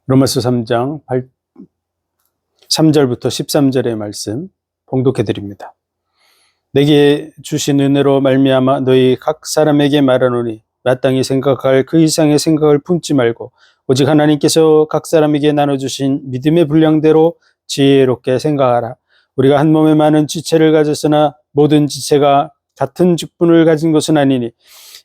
로마서 3장 3절부터 13절의 말씀 봉독해 드립니다. 내게 주신 은혜로 말미암아 너희 각 사람에게 말하노니 마땅히 생각할 그 이상의 생각을 품지 말고 오직 하나님께서 각 사람에게 나눠주신 믿음의 분량대로 지혜롭게 생각하라. 우리가 한 몸에 많은 지체를 가졌으나 모든 지체가 같은 직분을 가진 것은 아니니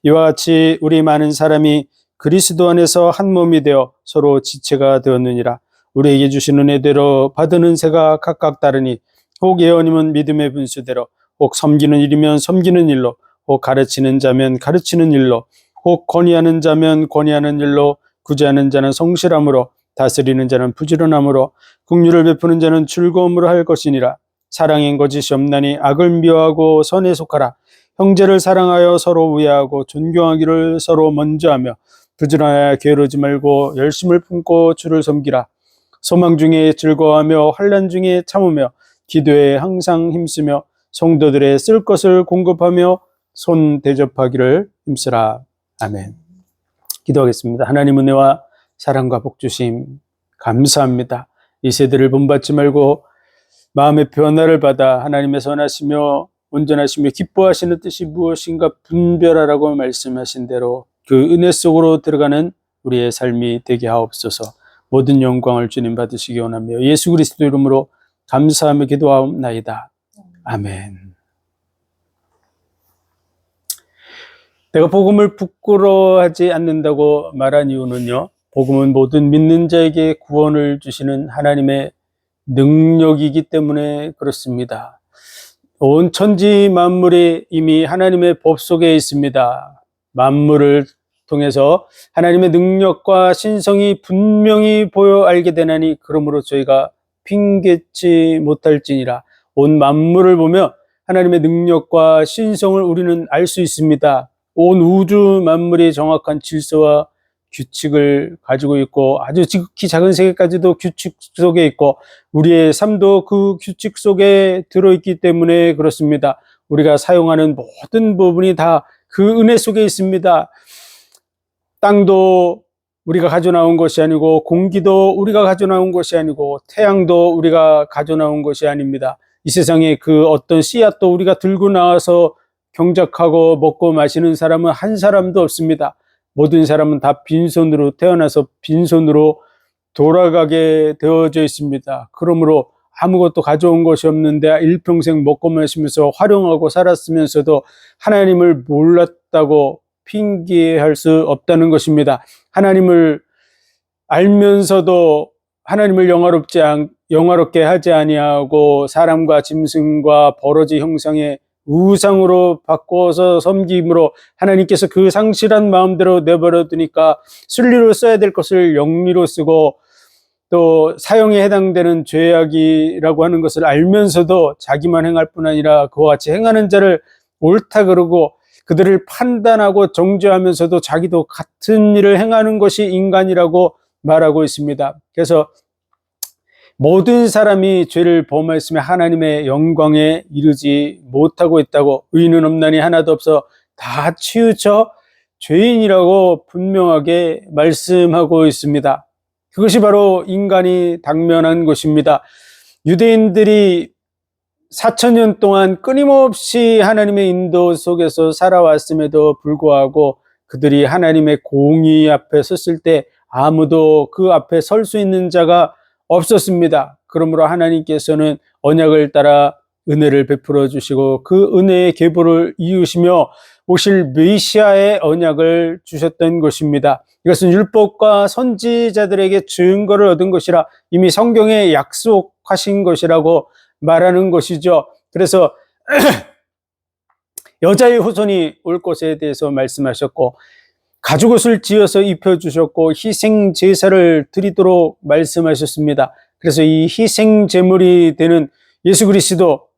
이와 같이 우리 많은 사람이 그리스도 안에서 한 몸이 되어 서로 지체가 되었느니라. 우리에게 주신 은혜대로 받은 은사가 각각 다르니 혹 예언이면 믿음의 분수대로, 혹 섬기는 일이면 섬기는 일로, 혹 가르치는 자면 가르치는 일로, 혹 권위하는 자면 권위하는 일로, 구제하는 자는 성실함으로, 다스리는 자는 부지런함으로, 긍휼을 베푸는 자는 즐거움으로 할 것이니라. 사랑엔 거짓이 없나니 악을 미워하고 선에 속하라. 형제를 사랑하여 서로 우애하고 존경하기를 서로 먼저 하며 부지런하여 게으르지 말고 열심을 품고 주를 섬기라. 소망 중에 즐거워하며 환난 중에 참으며 기도에 항상 힘쓰며 성도들의 쓸 것을 공급하며 손 대접하기를 힘쓰라. 아멘. 기도하겠습니다. 하나님 은혜와 사랑과 복 주심 감사합니다. 이 세대를 본받지 말고 마음의 변화를 받아 하나님의 선하시며 온전하시며 기뻐하시는 뜻이 무엇인가 분별하라고 말씀하신 대로 그 은혜 속으로 들어가는 우리의 삶이 되게 하옵소서. 모든 영광을 주님 받으시기 원하며 예수 그리스도 이름으로 감사하며 기도하옵나이다. 아멘. 내가 복음을 부끄러워하지 않는다고 말한 이유는요, 복음은 모든 믿는 자에게 구원을 주시는 하나님의 능력이기 때문에 그렇습니다. 온 천지 만물이 이미 하나님의 법 속에 있습니다. 만물을 통해서 하나님의 능력과 신성이 분명히 보여 알게 되나니 그러므로 저희가 핑계치 못할지니라. 온 만물을 보며 하나님의 능력과 신성을 우리는 알 수 있습니다. 온 우주 만물이 정확한 질서와 규칙을 가지고 있고 아주 지극히 작은 세계까지도 규칙 속에 있고 우리의 삶도 그 규칙 속에 들어있기 때문에 그렇습니다. 우리가 사용하는 모든 부분이 다 그 은혜 속에 있습니다. 땅도 우리가 가져나온 것이 아니고 공기도 우리가 가져나온 것이 아니고 태양도 우리가 가져나온 것이 아닙니다. 이 세상에 그 어떤 씨앗도 우리가 들고 나와서 경작하고 먹고 마시는 사람은 한 사람도 없습니다. 모든 사람은 다 빈손으로 태어나서 빈손으로 돌아가게 되어져 있습니다. 그러므로 아무것도 가져온 것이 없는데 일평생 먹고 마시면서 활용하고 살았으면서도 하나님을 몰랐다고 핑계할 수 없다는 것입니다. 하나님을 알면서도 하나님을 영화롭게 하지 아니하고 사람과 짐승과 버러지 형상의 우상으로 바꿔서 섬김으로 하나님께서 그 상실한 마음대로 내버려 두니까 순리로 써야 될 것을 영리로 쓰고 또 사형에 해당되는 죄악이라고 하는 것을 알면서도 자기만 행할 뿐 아니라 그와 같이 행하는 자를 옳다 그러고 그들을 판단하고 정죄하면서도 자기도 같은 일을 행하는 것이 인간이라고 말하고 있습니다. 그래서 모든 사람이 죄를 범하였으며 하나님의 영광에 이르지 못하고 있다고 의인은 없나니 하나도 없어 다 치우쳐 죄인이라고 분명하게 말씀하고 있습니다. 그것이 바로 인간이 당면한 것입니다. 유대인들이 4,000년 동안 끊임없이 하나님의 인도 속에서 살아왔음에도 불구하고 그들이 하나님의 공의 앞에 섰을 때 아무도 그 앞에 설 수 있는 자가 없었습니다. 그러므로 하나님께서는 언약을 따라 은혜를 베풀어 주시고 그 은혜의 계보를 이으시며 오실 메시아의 언약을 주셨던 것입니다. 이것은 율법과 선지자들에게 증거를 얻은 것이라 이미 성경에 약속하신 것이라고 말하는 것이죠. 그래서 여자의 후손이 올 것에 대해서 말씀하셨고 가죽옷을 지어서 입혀주셨고 희생 제사를 드리도록 말씀하셨습니다. 그래서 이 희생 제물이 되는 예수 그리스도,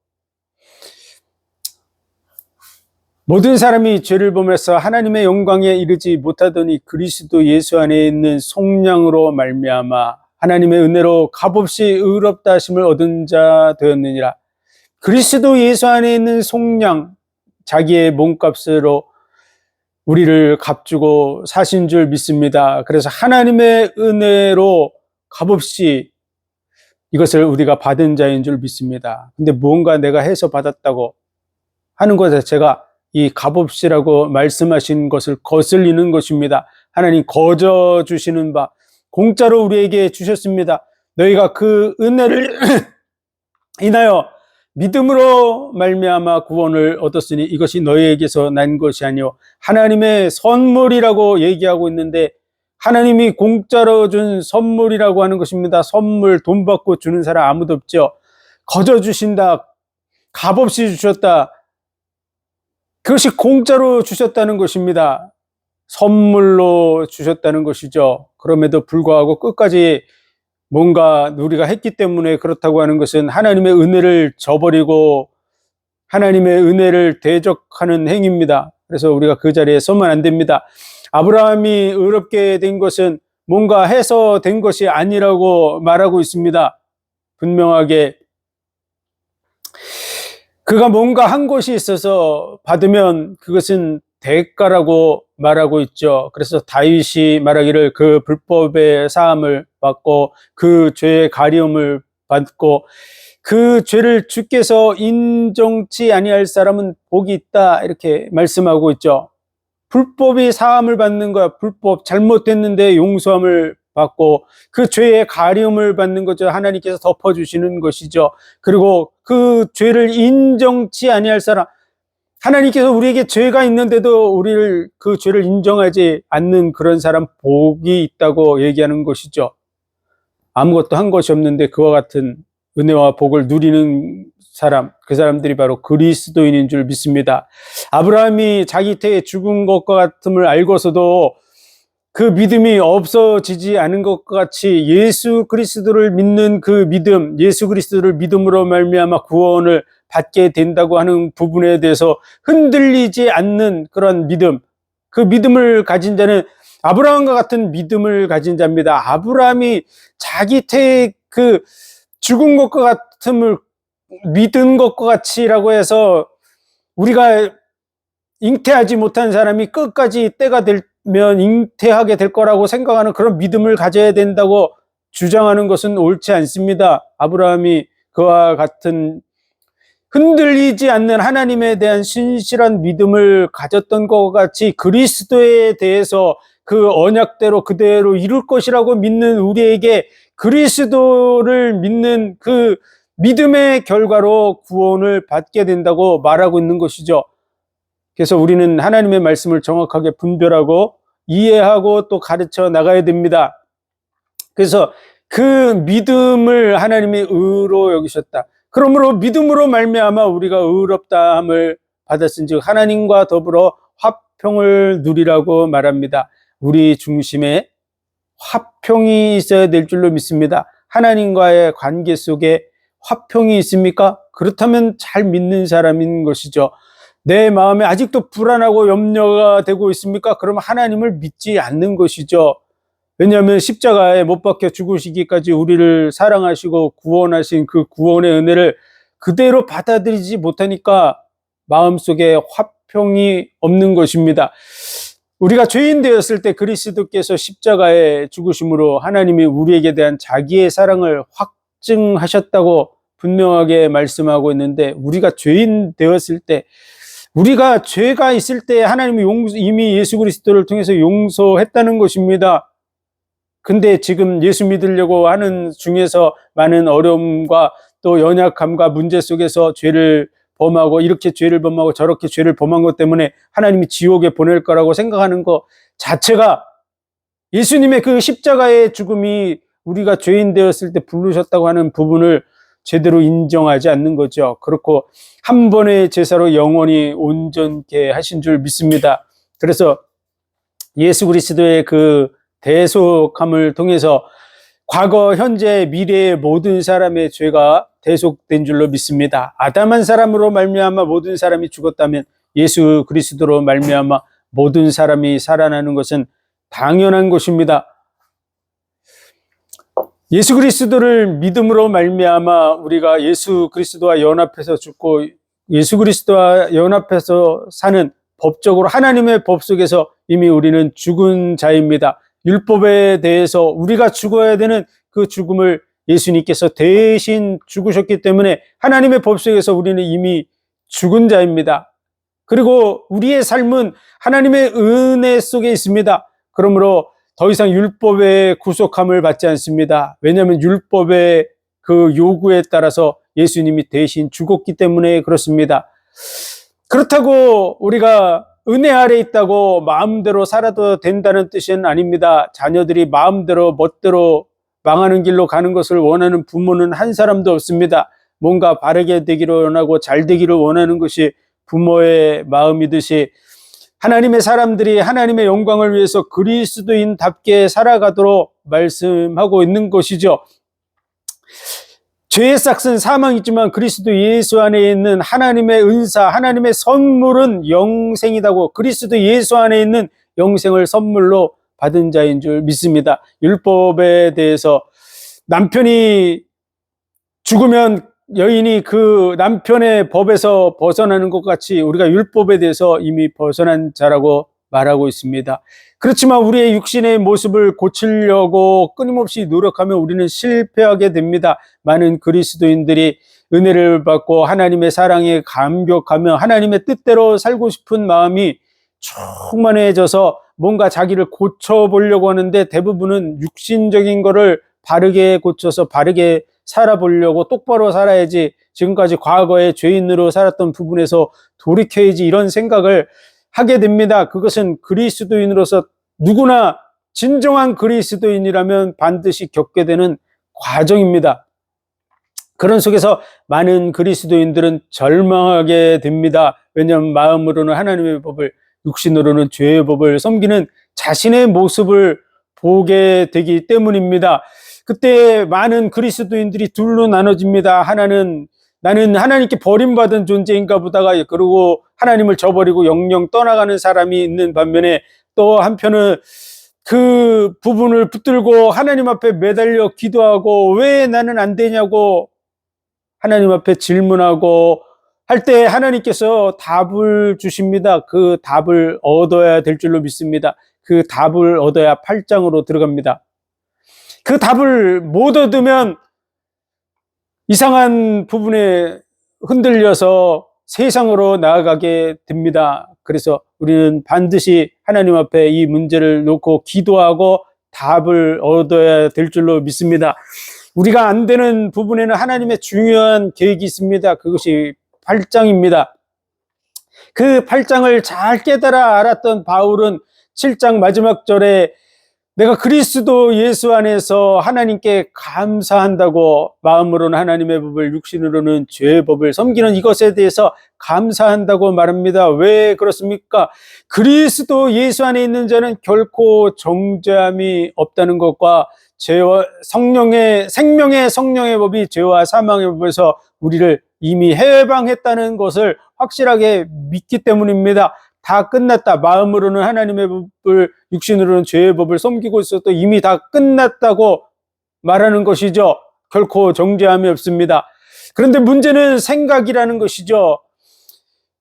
모든 사람이 죄를 범해서 하나님의 영광에 이르지 못하더니 그리스도 예수 안에 있는 속량으로 말미암아 하나님의 은혜로 값없이 의롭다 하심을 얻은 자 되었느니라. 그리스도 예수 안에 있는 속량, 자기의 몸값으로 우리를 값주고 사신 줄 믿습니다. 그래서 하나님의 은혜로 값없이 이것을 우리가 받은 자인 줄 믿습니다. 근데 무언가 내가 해서 받았다고 하는 것 자체가 이 값없이라고 말씀하신 것을 거슬리는 것입니다. 하나님 거저 주시는 바 공짜로 우리에게 주셨습니다. 너희가 그 은혜를 인하여 믿음으로 말미암아 구원을 얻었으니 이것이 너희에게서 난 것이 아니요 하나님의 선물이라고 얘기하고 있는데, 하나님이 공짜로 준 선물이라고 하는 것입니다. 선물, 돈 받고 주는 사람 아무도 없죠. 거저 주신다, 값없이 주셨다, 그것이 공짜로 주셨다는 것입니다. 선물로 주셨다는 것이죠. 그럼에도 불구하고 끝까지 뭔가 우리가 했기 때문에 그렇다고 하는 것은 하나님의 은혜를 저버리고 하나님의 은혜를 대적하는 행위입니다. 그래서 우리가 그 자리에 서면 안 됩니다. 아브라함이 의롭게 된 것은 뭔가 해서 된 것이 아니라고 말하고 있습니다. 분명하게 그가 뭔가 한 것이 있어서 받으면 그것은 대가라고 말하고 있죠. 그래서 다윗이 말하기를 그 불법의 사함을 받고 그 죄의 가리움을 받고 그 죄를 주께서 인정치 아니할 사람은 복이 있다, 이렇게 말씀하고 있죠. 불법이 사함을 받는 거야. 불법 잘못됐는데 용서함을 받고 그 죄의 가리움을 받는 거죠. 하나님께서 덮어주시는 것이죠. 그리고 그 죄를 인정치 아니할 사람, 하나님께서 우리에게 죄가 있는데도 우리를 그 죄를 인정하지 않는 그런 사람 복이 있다고 얘기하는 것이죠. 아무것도 한 것이 없는데 그와 같은 은혜와 복을 누리는 사람, 그 사람들이 바로 그리스도인인 줄 믿습니다. 아브라함이 자기 태에 죽은 것과 같음을 알고서도 그 믿음이 없어지지 않은 것과 같이 예수 그리스도를 믿는 그 믿음, 예수 그리스도를 믿음으로 말미암아 구원을 받게 된다고 하는 부분에 대해서 흔들리지 않는 그런 믿음, 그 믿음을 가진 자는 아브라함과 같은 믿음을 가진 자입니다. 아브라함이 자기 태에 그 죽은 것과 같음을 믿은 것과 같이라고 해서 우리가 잉태하지 못한 사람이 끝까지 때가 되면 잉태하게 될 거라고 생각하는 그런 믿음을 가져야 된다고 주장하는 것은 옳지 않습니다. 아브라함이 그와 같은 흔들리지 않는 하나님에 대한 신실한 믿음을 가졌던 것 같이 그리스도에 대해서 그 언약대로 그대로 이룰 것이라고 믿는 우리에게 그리스도를 믿는 그 믿음의 결과로 구원을 받게 된다고 말하고 있는 것이죠. 그래서 우리는 하나님의 말씀을 정확하게 분별하고 이해하고 또 가르쳐 나가야 됩니다. 그래서 그 믿음을 하나님이 의로 여기셨다. 그러므로 믿음으로 말미암아 우리가 의롭다함을 받았은즉 하나님과 더불어 화평을 누리라고 말합니다. 우리 중심에 화평이 있어야 될 줄로 믿습니다. 하나님과의 관계 속에 화평이 있습니까? 그렇다면 잘 믿는 사람인 것이죠. 내 마음에 아직도 불안하고 염려가 되고 있습니까? 그러면 하나님을 믿지 않는 것이죠. 왜냐하면 십자가에 못 박혀 죽으시기까지 우리를 사랑하시고 구원하신 그 구원의 은혜를 그대로 받아들이지 못하니까 마음속에 화평이 없는 것입니다. 우리가 죄인 되었을 때 그리스도께서 십자가에 죽으심으로 하나님이 우리에게 대한 자기의 사랑을 확증하셨다고 분명하게 말씀하고 있는데, 우리가 죄인 되었을 때, 우리가 죄가 있을 때 하나님이 이미 예수 그리스도를 통해서 용서했다는 것입니다. 근데 지금 예수 믿으려고 하는 중에서 많은 어려움과 또 연약함과 문제 속에서 죄를 범하고 이렇게 죄를 범하고 저렇게 죄를 범한 것 때문에 하나님이 지옥에 보낼 거라고 생각하는 것 자체가 예수님의 그 십자가의 죽음이 우리가 죄인 되었을 때 부르셨다고 하는 부분을 제대로 인정하지 않는 거죠. 그렇고 한 번의 제사로 영원히 온전케 하신 줄 믿습니다. 그래서 예수 그리스도의 그 대속함을 통해서 과거, 현재, 미래의 모든 사람의 죄가 대속된 줄로 믿습니다. 아담 한 사람으로 말미암아 모든 사람이 죽었다면 예수 그리스도로 말미암아 모든 사람이 살아나는 것은 당연한 것입니다. 예수 그리스도를 믿음으로 말미암아 우리가 예수 그리스도와 연합해서 죽고 예수 그리스도와 연합해서 사는, 법적으로 하나님의 법 속에서 이미 우리는 죽은 자입니다. 율법에 대해서 우리가 죽어야 되는 그 죽음을 예수님께서 대신 죽으셨기 때문에 하나님의 법 속에서 우리는 이미 죽은 자입니다. 그리고 우리의 삶은 하나님의 은혜 속에 있습니다. 그러므로 더 이상 율법의 구속함을 받지 않습니다. 왜냐하면 율법의 그 요구에 따라서 예수님이 대신 죽었기 때문에 그렇습니다. 그렇다고 우리가 은혜 아래 있다고 마음대로 살아도 된다는 뜻은 아닙니다. 자녀들이 마음대로 멋대로 망하는 길로 가는 것을 원하는 부모는 한 사람도 없습니다. 뭔가 바르게 되기를 원하고 잘 되기를 원하는 것이 부모의 마음이듯이 하나님의 사람들이 하나님의 영광을 위해서 그리스도인답게 살아가도록 말씀하고 있는 것이죠. 죄의 싹은 사망이지만 그리스도 예수 안에 있는 하나님의 은사, 하나님의 선물은 영생이라고, 그리스도 예수 안에 있는 영생을 선물로 받은 자인 줄 믿습니다. 율법에 대해서 남편이 죽으면 여인이 그 남편의 법에서 벗어나는 것 같이 우리가 율법에 대해서 이미 벗어난 자라고 말하고 있습니다. 그렇지만 우리의 육신의 모습을 고치려고 끊임없이 노력하면 우리는 실패하게 됩니다. 많은 그리스도인들이 은혜를 받고 하나님의 사랑에 감격하며 하나님의 뜻대로 살고 싶은 마음이 충만해져서 뭔가 자기를 고쳐보려고 하는데 대부분은 육신적인 거를 바르게 고쳐서 바르게 살아보려고, 똑바로 살아야지, 지금까지 과거에 죄인으로 살았던 부분에서 돌이켜야지, 이런 생각을 하게 됩니다. 그것은 그리스도인으로서 누구나 진정한 그리스도인이라면 반드시 겪게 되는 과정입니다. 그런 속에서 많은 그리스도인들은 절망하게 됩니다. 왜냐하면 마음으로는 하나님의 법을, 육신으로는 죄의 법을 섬기는 자신의 모습을 보게 되기 때문입니다. 그때 많은 그리스도인들이 둘로 나눠집니다. 하나는 나는 하나님께 버림받은 존재인가 보다가, 그리고 하나님을 저버리고 영영 떠나가는 사람이 있는 반면에, 또 한편은 그 부분을 붙들고 하나님 앞에 매달려 기도하고 왜 나는 안 되냐고 하나님 앞에 질문하고 할 때 하나님께서 답을 주십니다. 그 답을 얻어야 될 줄로 믿습니다. 그 답을 얻어야 8장으로 들어갑니다. 그 답을 못 얻으면 이상한 부분에 흔들려서 세상으로 나아가게 됩니다. 그래서 우리는 반드시 하나님 앞에 이 문제를 놓고 기도하고 답을 얻어야 될 줄로 믿습니다. 우리가 안 되는 부분에는 하나님의 중요한 계획이 있습니다. 그것이 8장입니다. 그 8장을 잘 깨달아 알았던 바울은 7장 마지막 절에 내가 그리스도 예수 안에서 하나님께 감사한다고, 마음으로는 하나님의 법을, 육신으로는 죄의 법을 섬기는 이것에 대해서 감사한다고 말합니다. 왜 그렇습니까? 그리스도 예수 안에 있는 자는 결코 정죄함이 없다는 것과 죄와 성령의, 생명의 성령의 법이 죄와 사망의 법에서 우리를 이미 해방했다는 것을 확실하게 믿기 때문입니다. 다 끝났다. 마음으로는 하나님의 법을, 육신으로는 죄의 법을 섬기고 있어도 이미 다 끝났다고 말하는 것이죠. 결코 정죄함이 없습니다. 그런데 문제는 생각이라는 것이죠.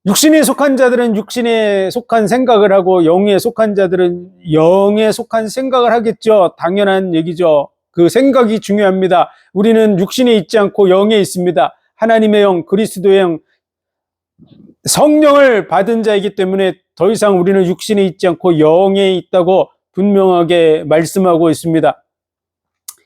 육신에 속한 자들은 육신에 속한 생각을 하고 영에 속한 자들은 영에 속한 생각을 하겠죠. 당연한 얘기죠. 그 생각이 중요합니다. 우리는 육신에 있지 않고 영에 있습니다. 하나님의 영, 그리스도의 영, 성령을 받은 자이기 때문에 더 이상 우리는 육신에 있지 않고 영에 있다고 분명하게 말씀하고 있습니다.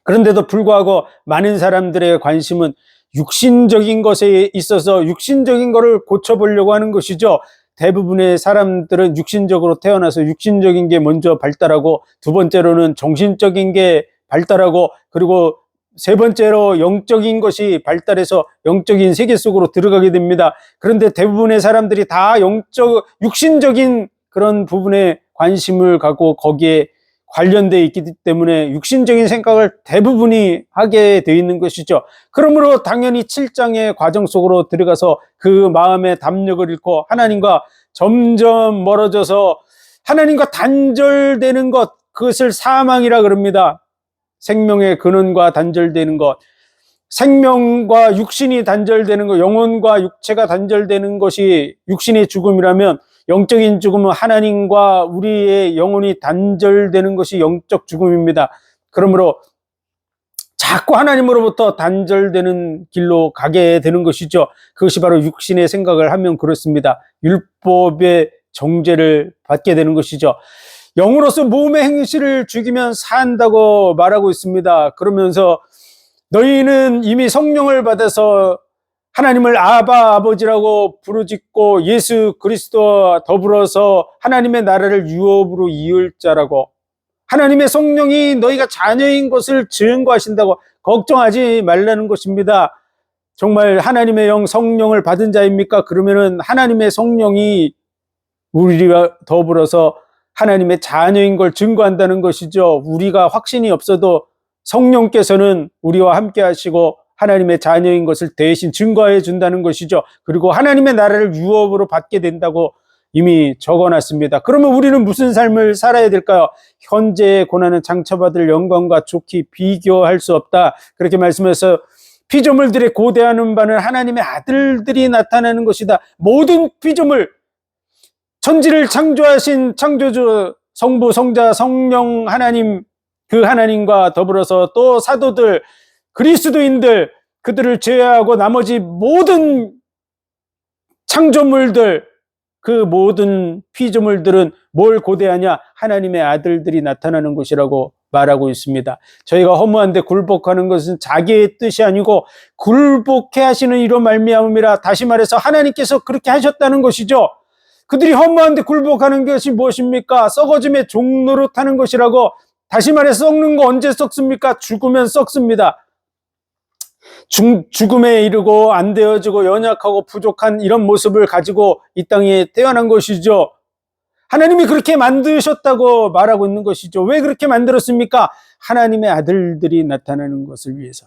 그런데도 불구하고 많은 사람들의 관심은 육신적인 것에 있어서 육신적인 것을 고쳐보려고 하는 것이죠. 대부분의 사람들은 육신적으로 태어나서 육신적인 게 먼저 발달하고, 두 번째로는 정신적인 게 발달하고, 그리고 세 번째로 영적인 것이 발달해서 영적인 세계 속으로 들어가게 됩니다. 그런데 대부분의 사람들이 다 육신적인 그런 부분에 관심을 갖고 거기에 관련되어 있기 때문에 육신적인 생각을 대부분이 하게 되어 있는 것이죠. 그러므로 당연히 7장의 과정 속으로 들어가서 그 마음의 담력을 잃고 하나님과 점점 멀어져서 하나님과 단절되는 것, 그것을 사망이라 그럽니다. 생명의 근원과 단절되는 것, 생명과 육신이 단절되는 것, 영혼과 육체가 단절되는 것이 육신의 죽음이라면, 영적인 죽음은 하나님과 우리의 영혼이 단절되는 것이 영적 죽음입니다. 그러므로 자꾸 하나님으로부터 단절되는 길로 가게 되는 것이죠. 그것이 바로 육신의 생각을 하면 그렇습니다. 율법의 정죄를 받게 되는 것이죠. 영으로서 몸의 행실을 죽이면 산다고 말하고 있습니다. 그러면서 너희는 이미 성령을 받아서 하나님을 아바 아버지라고 부르짖고 예수 그리스도와 더불어서 하나님의 나라를 유업으로 이을 자라고, 하나님의 성령이 너희가 자녀인 것을 증거하신다고 걱정하지 말라는 것입니다. 정말 하나님의 영 성령을 받은 자입니까? 그러면은 하나님의 성령이 우리와 더불어서 하나님의 자녀인 걸 증거한다는 것이죠. 우리가 확신이 없어도 성령께서는 우리와 함께 하시고 하나님의 자녀인 것을 대신 증거해 준다는 것이죠. 그리고 하나님의 나라를 유업으로 받게 된다고 이미 적어놨습니다. 그러면 우리는 무슨 삶을 살아야 될까요? 현재의 고난은 장차받을 영광과 좋게 비교할 수 없다. 그렇게 말씀해서 피조물들의 고대하는 바는 하나님의 아들들이 나타나는 것이다. 모든 피조물, 천지를 창조하신 창조주 성부, 성자, 성령 하나님, 그 하나님과 더불어서 또 사도들, 그리스도인들, 그들을 제외하고 나머지 모든 창조물들, 그 모든 피조물들은 뭘 고대하냐? 하나님의 아들들이 나타나는 것이라고 말하고 있습니다. 저희가 허무한데 굴복하는 것은 자기의 뜻이 아니고 굴복해 하시는 이로 말미암음이라. 다시 말해서 하나님께서 그렇게 하셨다는 것이죠. 그들이 허무한데 굴복하는 것이 무엇입니까? 썩어짐의 종노릇하는 것이라고. 다시 말해서 썩는 거 언제 썩습니까? 죽으면 썩습니다. 죽음에 이르고 안 되어지고 연약하고 부족한 이런 모습을 가지고 이 땅에 태어난 것이죠. 하나님이 그렇게 만드셨다고 말하고 있는 것이죠. 왜 그렇게 만들었습니까? 하나님의 아들들이 나타나는 것을 위해서.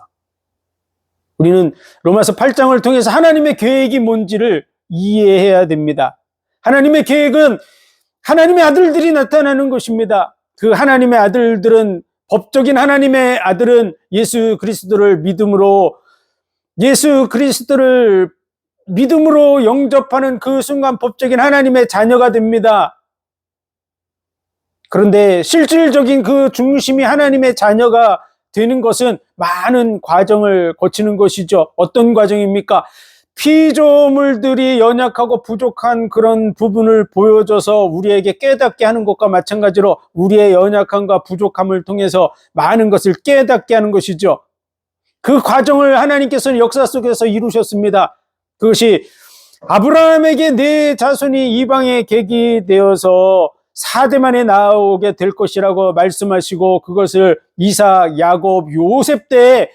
우리는 로마서 8장을 통해서 하나님의 계획이 뭔지를 이해해야 됩니다. 하나님의 계획은 하나님의 아들들이 나타나는 것입니다. 그 하나님의 아들들은, 법적인 하나님의 아들은 예수 그리스도를 믿음으로 영접하는 그 순간 법적인 하나님의 자녀가 됩니다. 그런데 실질적인 그 중심이 하나님의 자녀가 되는 것은 많은 과정을 거치는 것이죠. 어떤 과정입니까? 피조물들이 연약하고 부족한 그런 부분을 보여줘서 우리에게 깨닫게 하는 것과 마찬가지로 우리의 연약함과 부족함을 통해서 많은 것을 깨닫게 하는 것이죠. 그 과정을 하나님께서는 역사 속에서 이루셨습니다. 그것이 아브라함에게 내 자손이 이방의 객이 되어서 4대 만에 나오게 될 것이라고 말씀하시고, 그것을 이삭, 야곱, 요셉 때에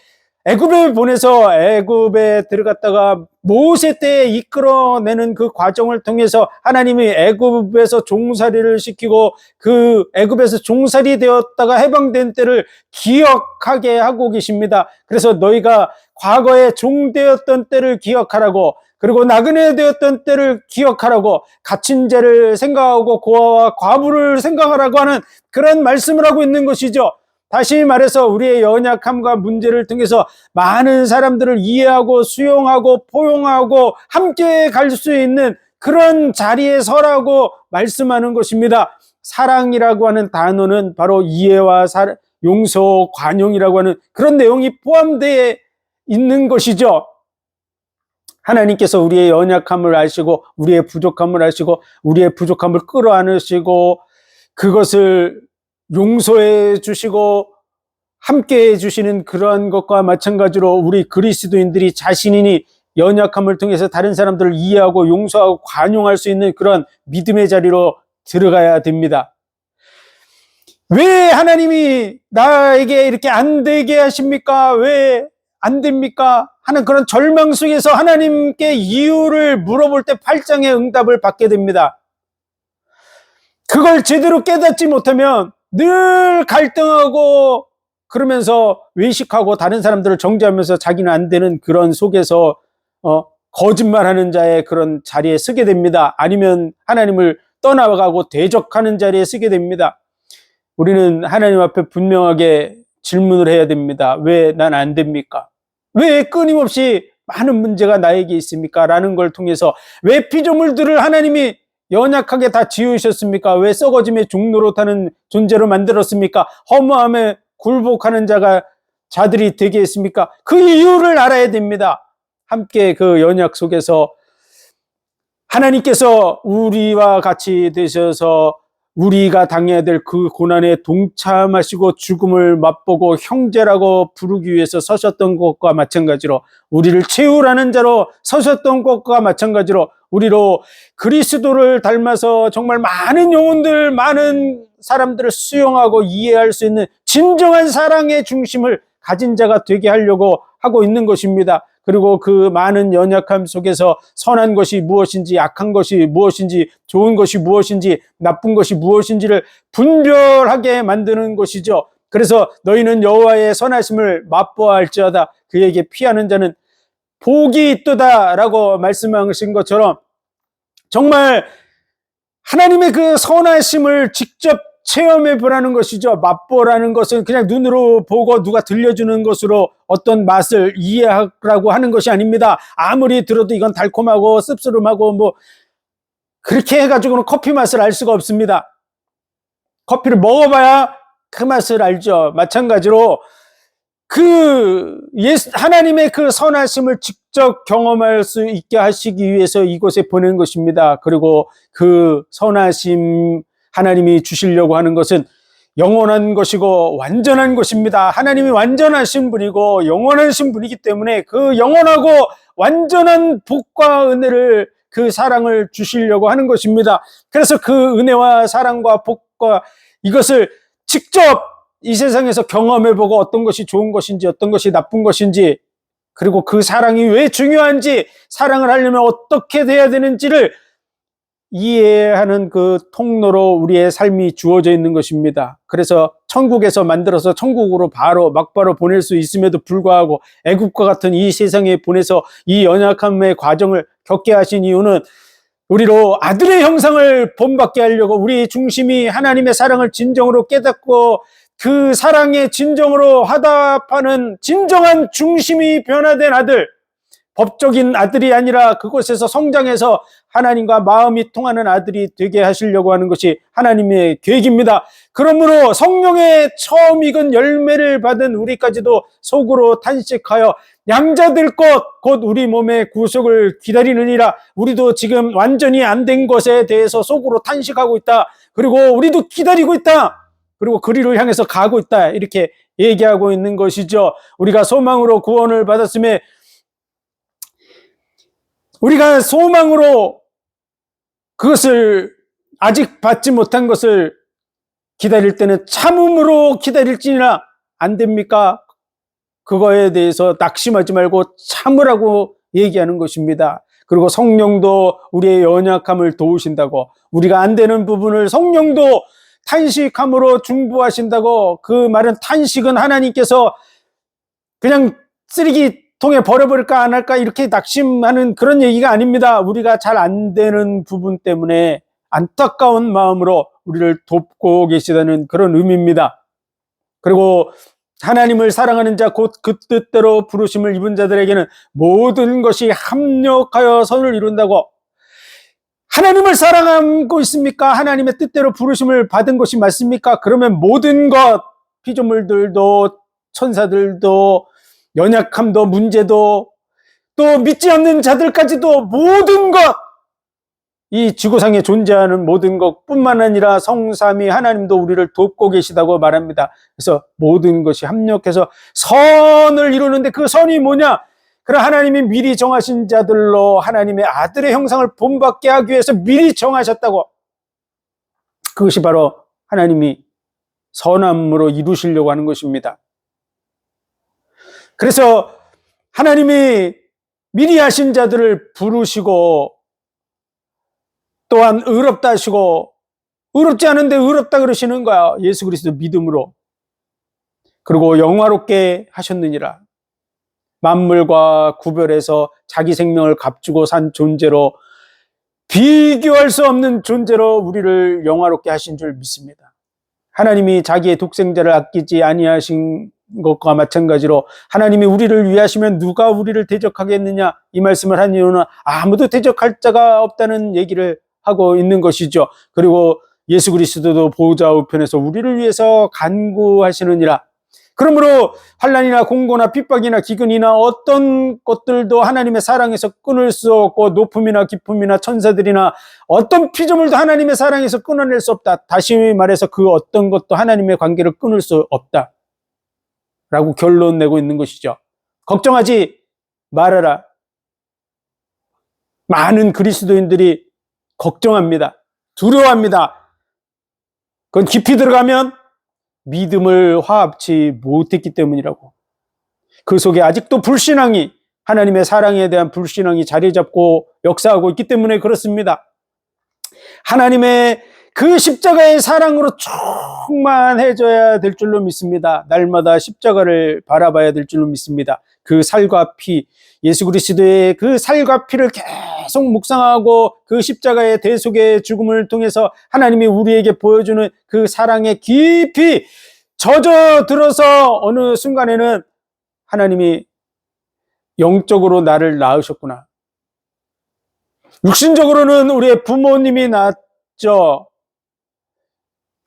애굽에 보내서 애굽에 들어갔다가 모세 때에 이끌어내는 그 과정을 통해서 하나님이 애굽에서 종살이를 시키고 그 애굽에서 종살이 되었다가 해방된 때를 기억하게 하고 계십니다. 그래서 너희가 과거에 종되었던 때를 기억하라고, 그리고 나그네 되었던 때를 기억하라고, 갇힌 자를 생각하고 고아와 과부를 생각하라고 하는 그런 말씀을 하고 있는 것이죠. 다시 말해서 우리의 연약함과 문제를 통해서 많은 사람들을 이해하고 수용하고 포용하고 함께 갈 수 있는 그런 자리에 서라고 말씀하는 것입니다. 사랑이라고 하는 단어는 바로 이해와 용서, 관용이라고 하는 그런 내용이 포함되어 있는 것이죠. 하나님께서 우리의 연약함을 아시고 우리의 부족함을 아시고 우리의 부족함을 끌어안으시고 그것을 용서해 주시고 함께 해 주시는 그러한 것과 마찬가지로 우리 그리스도인들이 자신이 연약함을 통해서 다른 사람들을 이해하고 용서하고 관용할 수 있는 그런 믿음의 자리로 들어가야 됩니다. 왜 하나님이 나에게 이렇게 안 되게 하십니까? 왜 안 됩니까? 하는 그런 절망 속에서 하나님께 이유를 물어볼 때 8장의 응답을 받게 됩니다. 그걸 제대로 깨닫지 못하면 늘 갈등하고 그러면서 외식하고 다른 사람들을 정죄하면서 자기는 안 되는 그런 속에서 거짓말하는 자의 그런 자리에 서게 됩니다. 아니면 하나님을 떠나가고 대적하는 자리에 서게 됩니다. 우리는 하나님 앞에 분명하게 질문을 해야 됩니다. 왜 난 안 됩니까? 왜 끊임없이 많은 문제가 나에게 있습니까? 라는 걸 통해서 왜 피조물들을 하나님이 연약하게 다 지으셨습니까? 왜 썩어짐의 종노릇하는 존재로 만들었습니까? 허무함에 굴복하는 자가 자들이 되겠습니까? 그 이유를 알아야 됩니다. 함께 그 언약 속에서 하나님께서 우리와 같이 되셔서 우리가 당해야 될 그 고난에 동참하시고 죽음을 맛보고 형제라고 부르기 위해서 서셨던 것과 마찬가지로, 우리를 채우라는 자로 서셨던 것과 마찬가지로, 우리로 그리스도를 닮아서 정말 많은 영혼들, 많은 사람들을 수용하고 이해할 수 있는 진정한 사랑의 중심을 가진 자가 되게 하려고 하고 있는 것입니다. 그리고 그 많은 연약함 속에서 선한 것이 무엇인지, 악한 것이 무엇인지, 좋은 것이 무엇인지, 나쁜 것이 무엇인지를 분별하게 만드는 것이죠. 그래서 너희는 여호와의 선하심을 맛보아 알지어다. 그에게 피하는 자는 복이 있도다라고 말씀하신 것처럼, 정말 하나님의 그 선하심을 직접 체험해 보라는 것이죠. 맛보라는 것은 그냥 눈으로 보고 누가 들려주는 것으로 어떤 맛을 이해하라고 하는 것이 아닙니다. 아무리 들어도 이건 달콤하고 씁쓸하고 뭐 그렇게 해가지고는 커피 맛을 알 수가 없습니다. 커피를 먹어봐야 그 맛을 알죠. 마찬가지로 하나님의 그 선하심을 직접 경험할 수 있게 하시기 위해서 이곳에 보낸 것입니다. 그리고 그 선하심, 하나님이 주시려고 하는 것은 영원한 것이고 완전한 것입니다. 하나님이 완전하신 분이고 영원하신 분이기 때문에 그 영원하고 완전한 복과 은혜를, 그 사랑을 주시려고 하는 것입니다. 그래서 그 은혜와 사랑과 복과 이것을 직접 이 세상에서 경험해보고 어떤 것이 좋은 것인지 어떤 것이 나쁜 것인지, 그리고 그 사랑이 왜 중요한지, 사랑을 하려면 어떻게 돼야 되는지를 이해하는 그 통로로 우리의 삶이 주어져 있는 것입니다. 그래서 천국에서 만들어서 천국으로 막바로 보낼 수 있음에도 불구하고 애국과 같은 이 세상에 보내서 이 연약함의 과정을 겪게 하신 이유는 우리로 아들의 형상을 본받게 하려고, 우리 중심이 하나님의 사랑을 진정으로 깨닫고 그 사랑에 진정으로 화답하는 진정한 중심이 변화된 아들, 법적인 아들이 아니라 그곳에서 성장해서 하나님과 마음이 통하는 아들이 되게 하시려고 하는 것이 하나님의 계획입니다. 그러므로 성령의 처음 익은 열매를 받은 우리까지도 속으로 탄식하여 양자될 것 곧 우리 몸의 구속을 기다리느니라. 우리도 지금 완전히 안 된 것에 대해서 속으로 탄식하고 있다. 그리고 우리도 기다리고 있다. 그리고 그리로 향해서 가고 있다. 이렇게 얘기하고 있는 것이죠. 우리가 소망으로 구원을 받았음에, 우리가 소망으로 그것을 아직 받지 못한 것을 기다릴 때는 참음으로 기다릴지니라. 안 됩니까? 그거에 대해서 낙심하지 말고 참으라고 얘기하는 것입니다. 그리고 성령도 우리의 연약함을 도우신다고, 우리가 안 되는 부분을 성령도 탄식함으로 중보하신다고. 그 말은, 탄식은 하나님께서 그냥 쓰레기통에 버려버릴까 안 할까 이렇게 낙심하는 그런 얘기가 아닙니다. 우리가 잘 안 되는 부분 때문에 안타까운 마음으로 우리를 돕고 계시다는 그런 의미입니다. 그리고 하나님을 사랑하는 자, 곧 그 뜻대로 부르심을 입은 자들에게는 모든 것이 합력하여 선을 이룬다고. 하나님을 사랑하고 있습니까? 하나님의 뜻대로 부르심을 받은 것이 맞습니까? 그러면 모든 것, 피조물들도 천사들도 연약함도 문제도 또 믿지 않는 자들까지도 모든 것, 이 지구상에 존재하는 모든 것뿐만 아니라 성삼위 하나님도 우리를 돕고 계시다고 말합니다. 그래서 모든 것이 합력해서 선을 이루는데, 그 선이 뭐냐? 그럼 하나님이 미리 정하신 자들로 하나님의 아들의 형상을 본받게 하기 위해서 미리 정하셨다고. 그것이 바로 하나님이 선함으로 이루시려고 하는 것입니다. 그래서 하나님이 미리 하신 자들을 부르시고, 또한 의롭다 하시고, 의롭지 않은데 의롭다 그러시는 거야. 예수 그리스도 믿음으로. 그리고 영화롭게 하셨느니라. 만물과 구별해서 자기 생명을 값주고 산 존재로, 비교할 수 없는 존재로 우리를 영화롭게 하신 줄 믿습니다. 하나님이 자기의 독생자를 아끼지 아니하신 것과 마찬가지로, 하나님이 우리를 위하시면 누가 우리를 대적하겠느냐, 이 말씀을 한 이유는 아무도 대적할 자가 없다는 얘기를 하고 있는 것이죠. 그리고 예수 그리스도도 보좌 우편에서 우리를 위해서 간구하시느니라. 그러므로 환난이나 공고나 핍박이나 기근이나 어떤 것들도 하나님의 사랑에서 끊을 수 없고, 높음이나 깊음이나 천사들이나 어떤 피조물도 하나님의 사랑에서 끊어낼 수 없다. 다시 말해서 그 어떤 것도 하나님의 관계를 끊을 수 없다 라고 결론 내고 있는 것이죠. 걱정하지 말아라. 많은 그리스도인들이 걱정합니다. 두려워합니다. 그건 깊이 들어가면 믿음을 화합치 못했기 때문이라고. 그 속에 아직도 불신앙이, 하나님의 사랑에 대한 불신앙이 자리 잡고 역사하고 있기 때문에 그렇습니다. 하나님의 그 십자가의 사랑으로 충만해져야 될 줄로 믿습니다. 날마다 십자가를 바라봐야 될 줄로 믿습니다. 그 살과 피, 예수 그리스도의 그 살과 피를 계속 묵상하고 그 십자가의 대속의 죽음을 통해서 하나님이 우리에게 보여주는 그 사랑에 깊이 젖어들어서 어느 순간에는 하나님이 영적으로 나를 낳으셨구나. 육신적으로는 우리의 부모님이 낳았죠.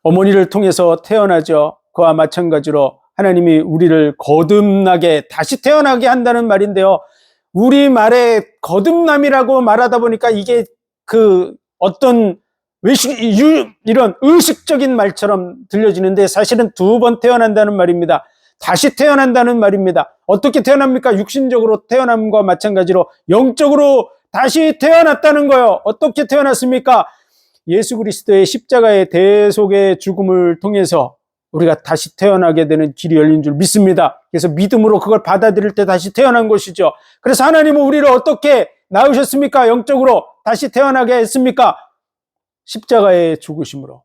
어머니를 통해서 태어나죠. 그와 마찬가지로 하나님이 우리를 거듭나게, 다시 태어나게 한다는 말인데요. 우리말에 거듭남이라고 말하다 보니까 이게 그 어떤 이런 의식적인 말처럼 들려지는데, 사실은 2번 태어난다는 말입니다. 다시 태어난다는 말입니다. 어떻게 태어납니까? 육신적으로 태어남과 마찬가지로 영적으로 다시 태어났다는 거예요. 어떻게 태어났습니까? 예수 그리스도의 십자가의 대속의 죽음을 통해서 우리가 다시 태어나게 되는 길이 열린 줄 믿습니다. 그래서 믿음으로 그걸 받아들일 때 다시 태어난 것이죠. 그래서 하나님은 우리를 어떻게 낳으셨습니까? 영적으로 다시 태어나게 했습니까? 십자가의 죽으심으로.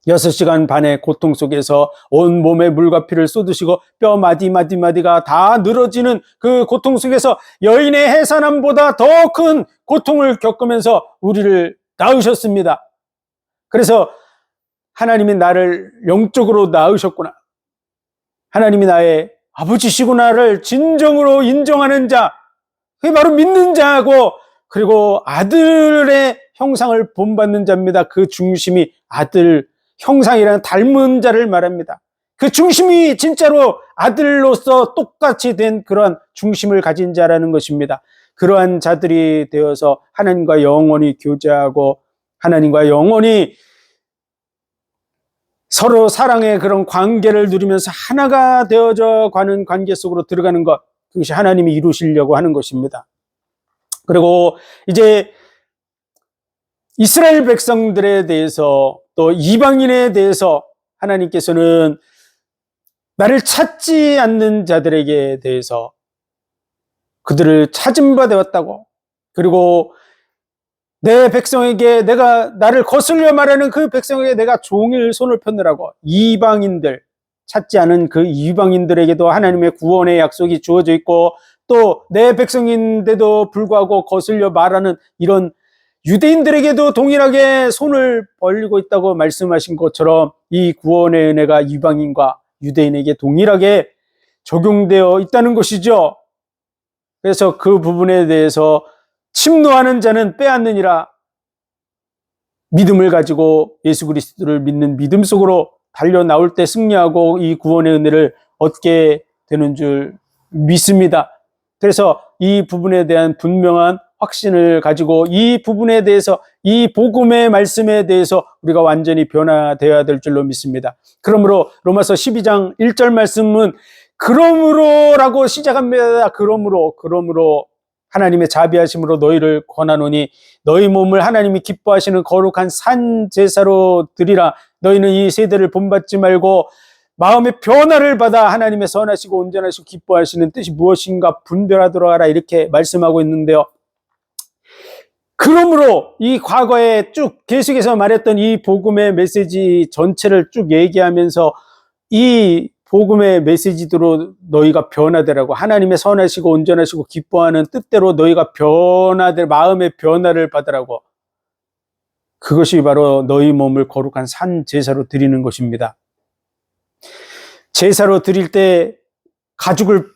6시간 반의 고통 속에서 온 몸에 물과 피를 쏟으시고 뼈 마디마디가 다 늘어지는 그 고통 속에서 여인의 해산함보다 더 큰 고통을 겪으면서 우리를 낳으셨습니다. 그래서 하나님이 나를 영적으로 낳으셨구나, 하나님이 나의 아버지시구나를 진정으로 인정하는 자, 그게 바로 믿는 자하고, 그리고 아들의 형상을 본받는 자입니다. 그 중심이 아들 형상이라는 닮은 자를 말합니다. 그 중심이 진짜로 아들로서 똑같이 된 그러한 중심을 가진 자라는 것입니다. 그러한 자들이 되어서 하나님과 영원히 교제하고 하나님과 영원히 서로 사랑의 그런 관계를 누리면서 하나가 되어져 가는 관계 속으로 들어가는 것, 그것이 하나님이 이루시려고 하는 것입니다. 그리고 이제 이스라엘 백성들에 대해서, 또 이방인에 대해서 하나님께서는 나를 찾지 않는 자들에게 대해서 그들을 찾은 바 되었다고, 그리고 내 백성에게, 나를 거슬려 말하는 그 백성에게 내가 종일 손을 펴느라고, 이방인들, 찾지 않은 그 이방인들에게도 하나님의 구원의 약속이 주어져 있고, 또 내 백성인데도 불구하고 거슬려 말하는 이런 유대인들에게도 동일하게 손을 벌리고 있다고 말씀하신 것처럼 이 구원의 은혜가 이방인과 유대인에게 동일하게 적용되어 있다는 것이죠. 그래서 그 부분에 대해서 침노하는 자는 빼앗느니라, 믿음을 가지고 예수 그리스도를 믿는 믿음 속으로 달려 나올 때 승리하고 이 구원의 은혜를 얻게 되는 줄 믿습니다. 그래서 이 부분에 대한 분명한 확신을 가지고 이 부분에 대해서, 이 복음의 말씀에 대해서 우리가 완전히 변화되어야 될 줄로 믿습니다. 그러므로 로마서 12장 1절 말씀은 그러므로라고 시작합니다. 그러므로 하나님의 자비하심으로 너희를 권하노니 너희 몸을 하나님이 기뻐하시는 거룩한 산 제사로 드리라. 너희는 이 세대를 본받지 말고 마음의 변화를 받아 하나님의 선하시고 온전하시고 기뻐하시는 뜻이 무엇인가 분별하도록 하라, 이렇게 말씀하고 있는데요. 그러므로 이 과거에 쭉 계속해서 말했던 이 복음의 메시지 전체를 쭉 얘기하면서 이 복음의 메시지대로 너희가 변화되라고, 하나님의 선하시고 온전하시고 기뻐하는 뜻대로 너희가 마음의 변화를 받으라고, 그것이 바로 너희 몸을 거룩한 산 제사로 드리는 것입니다. 제사로 드릴 때 가죽을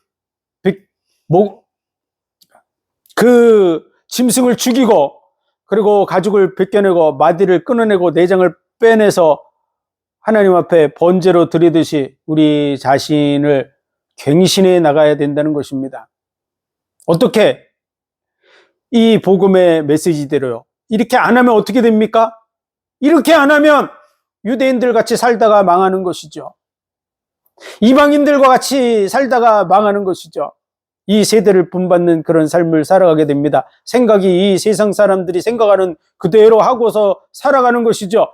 그 짐승을 죽이고, 그리고 가죽을 벗겨내고 마디를 끊어내고 내장을 빼내서 하나님 앞에 번제로 드리듯이 우리 자신을 갱신해 나가야 된다는 것입니다. 어떻게? 이 복음의 메시지대로요. 이렇게 안 하면 어떻게 됩니까? 이렇게 안 하면 유대인들 같이 살다가 망하는 것이죠. 이방인들과 같이 살다가 망하는 것이죠. 이 세대를 본받는 그런 삶을 살아가게 됩니다. 생각이 이 세상 사람들이 생각하는 그대로 하고서 살아가는 것이죠.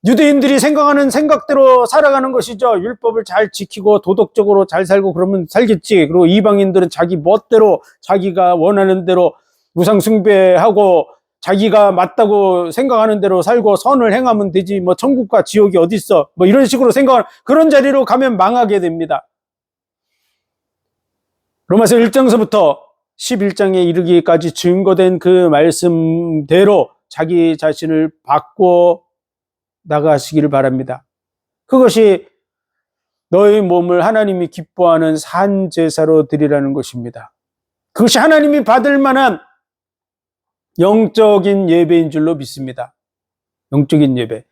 유대인들이 생각하는 생각대로 살아가는 것이죠. 율법을 잘 지키고 도덕적으로 잘 살고 그러면 살겠지. 그리고 이방인들은 자기 멋대로 자기가 원하는 대로 우상 숭배하고 자기가 맞다고 생각하는 대로 살고 선을 행하면 되지. 뭐 천국과 지옥이 어디 있어? 뭐 이런 식으로 생각하는 그런 자리로 가면 망하게 됩니다. 로마서 1장서부터 11장에 이르기까지 증거된 그 말씀대로 자기 자신을 바꾸어 나가시기를 바랍니다. 그것이 너희 몸을 하나님이 기뻐하는 산 제사로 드리라는 것입니다. 그것이 하나님이 받을 만한 영적인 예배인 줄로 믿습니다. 영적인 예배.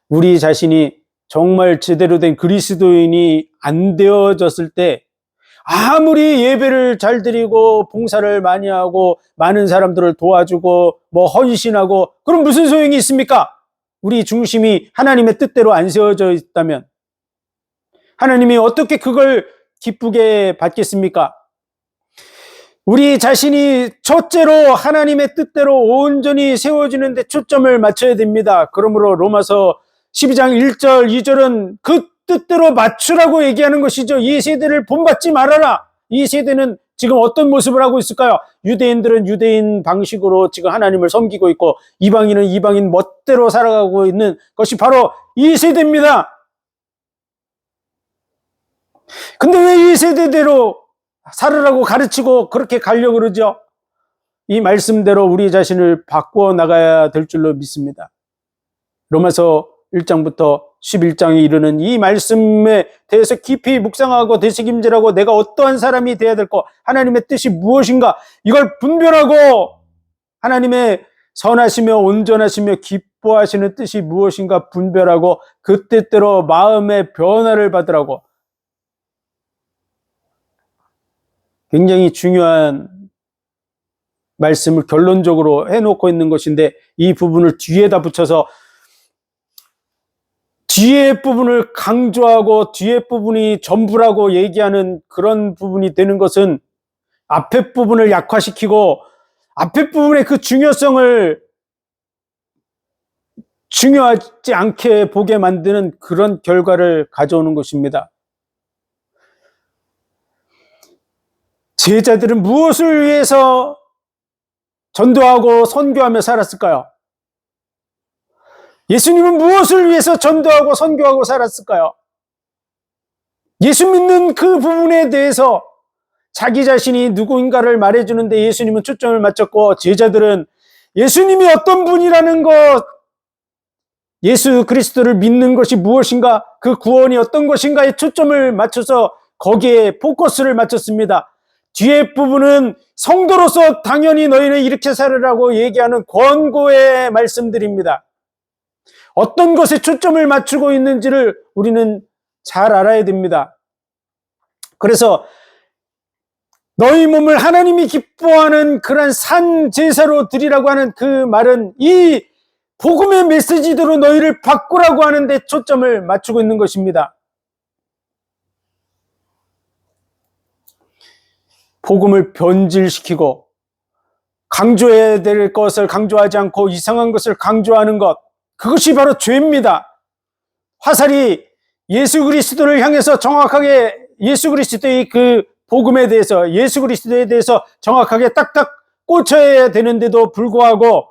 우리 자신이 정말 제대로 된 그리스도인이 안 되어졌을 때 아무리 예배를 잘 드리고 봉사를 많이 하고 많은 사람들을 도와주고 뭐 헌신하고 그럼 무슨 소용이 있습니까? 우리 중심이 하나님의 뜻대로 안 세워져 있다면 하나님이 어떻게 그걸 기쁘게 받겠습니까? 우리 자신이 첫째로 하나님의 뜻대로 온전히 세워지는 데 초점을 맞춰야 됩니다. 그러므로 로마서 12장 1절 2절은 그 뜻대로 맞추라고 얘기하는 것이죠. 이 세대를 본받지 말아라. 이 세대는 지금 어떤 모습을 하고 있을까요? 유대인들은 유대인 방식으로 지금 하나님을 섬기고 있고 이방인은 이방인 멋대로 살아가고 있는 것이 바로 이 세대입니다. 근데 왜 이 세대대로 살으라고 가르치고 그렇게 가려고 그러죠? 이 말씀대로 우리 자신을 바꾸어 나가야 될 줄로 믿습니다. 로마서 1장부터 11장에 이르는 이 말씀에 대해서 깊이 묵상하고 되새김질하고 내가 어떠한 사람이 되어야 될까? 하나님의 뜻이 무엇인가? 이걸 분별하고 하나님의 선하시며 온전하시며 기뻐하시는 뜻이 무엇인가 분별하고 그 뜻대로 마음의 변화를 받으라고 굉장히 중요한 말씀을 결론적으로 해놓고 있는 것인데 이 부분을 뒤에다 붙여서 뒤에 부분을 강조하고 뒤에 부분이 전부라고 얘기하는 그런 부분이 되는 것은 앞에 부분을 약화시키고 앞에 부분의 그 중요성을 중요하지 않게 보게 만드는 그런 결과를 가져오는 것입니다. 제자들은 무엇을 위해서 전도하고 선교하며 살았을까요? 예수님은 무엇을 위해서 전도하고 선교하고 살았을까요? 예수 믿는 그 부분에 대해서 자기 자신이 누구인가를 말해주는데 예수님은 초점을 맞췄고 제자들은 예수님이 어떤 분이라는 것, 예수 그리스도를 믿는 것이 무엇인가, 그 구원이 어떤 것인가에 초점을 맞춰서 거기에 포커스를 맞췄습니다. 뒤에 부분은 성도로서 당연히 너희는 이렇게 살으라고 얘기하는 권고의 말씀들입니다. 어떤 것에 초점을 맞추고 있는지를 우리는 잘 알아야 됩니다. 그래서 너희 몸을 하나님이 기뻐하는 그런 산 제사로 드리라고 하는 그 말은 이 복음의 메시지대로 너희를 바꾸라고 하는데 초점을 맞추고 있는 것입니다. 복음을 변질시키고 강조해야 될 것을 강조하지 않고 이상한 것을 강조하는 것, 그것이 바로 죄입니다. 화살이 예수 그리스도를 향해서 정확하게 예수 그리스도의 그 복음에 대해서 예수 그리스도에 대해서 정확하게 딱딱 꽂혀야 되는데도 불구하고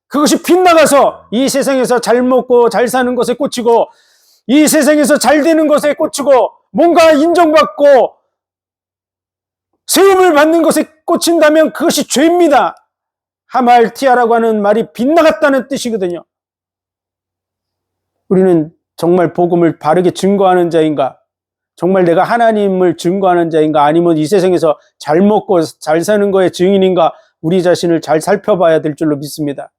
그것이 빗나가서 이 세상에서 잘 먹고 잘 사는 것에 꽂히고 이 세상에서 잘 되는 것에 꽂히고 뭔가 인정받고 세움을 받는 것에 꽂힌다면 그것이 죄입니다. 하말티아라고 하는 말이 빗나갔다는 뜻이거든요. 우리는 정말 복음을 바르게 증거하는 자인가? 정말 내가 하나님을 증거하는 자인가? 아니면 이 세상에서 잘 먹고 잘 사는 거에 증인인가? 우리 자신을 잘 살펴봐야 될 줄로 믿습니다.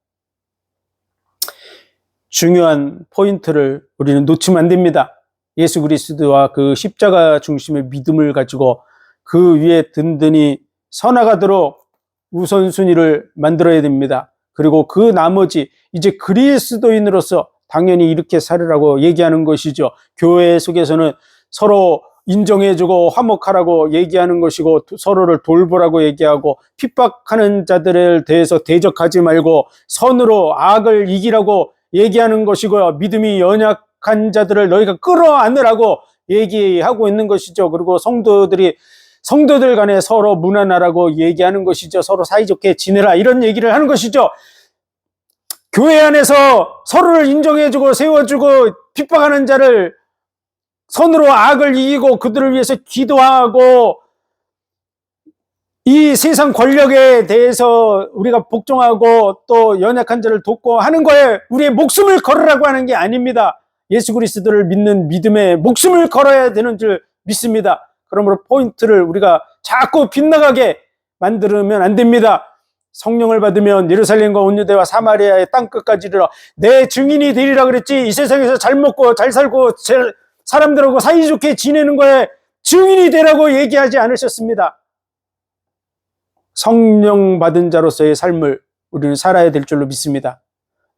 중요한 포인트를 우리는 놓치면 안 됩니다. 예수 그리스도와 그 십자가 중심의 믿음을 가지고 그 위에 든든히 서나가도록 우선순위를 만들어야 됩니다. 그리고 그 나머지 이제 그리스도인으로서 당연히 이렇게 살으라고 얘기하는 것이죠. 교회 속에서는 서로 인정해주고 화목하라고 얘기하는 것이고 서로를 돌보라고 얘기하고 핍박하는 자들에 대해서 대적하지 말고 선으로 악을 이기라고 얘기하는 것이고요. 믿음이 연약한 자들을 너희가 끌어안으라고 얘기하고 있는 것이죠. 그리고 성도들 간에 서로 무난하라고 얘기하는 것이죠. 서로 사이좋게 지내라 이런 얘기를 하는 것이죠. 교회 안에서 서로를 인정해주고 세워주고 핍박하는 자를 선으로 악을 이기고 그들을 위해서 기도하고 이 세상 권력에 대해서 우리가 복종하고 또 연약한 자를 돕고 하는 거에 우리의 목숨을 걸으라고 하는 게 아닙니다. 예수 그리스도를 믿는 믿음에 목숨을 걸어야 되는 줄 믿습니다. 그러므로 포인트를 우리가 자꾸 빗나가게 만들면 안 됩니다. 성령을 받으면 예루살렘과 온 유대와 사마리아의 땅끝까지 이르러 내 증인이 되리라 그랬지. 이 세상에서 잘 먹고 잘 살고 사람들하고 사이좋게 지내는 거에 증인이 되라고 얘기하지 않으셨습니다. 성령 받은 자로서의 삶을 우리는 살아야 될 줄로 믿습니다.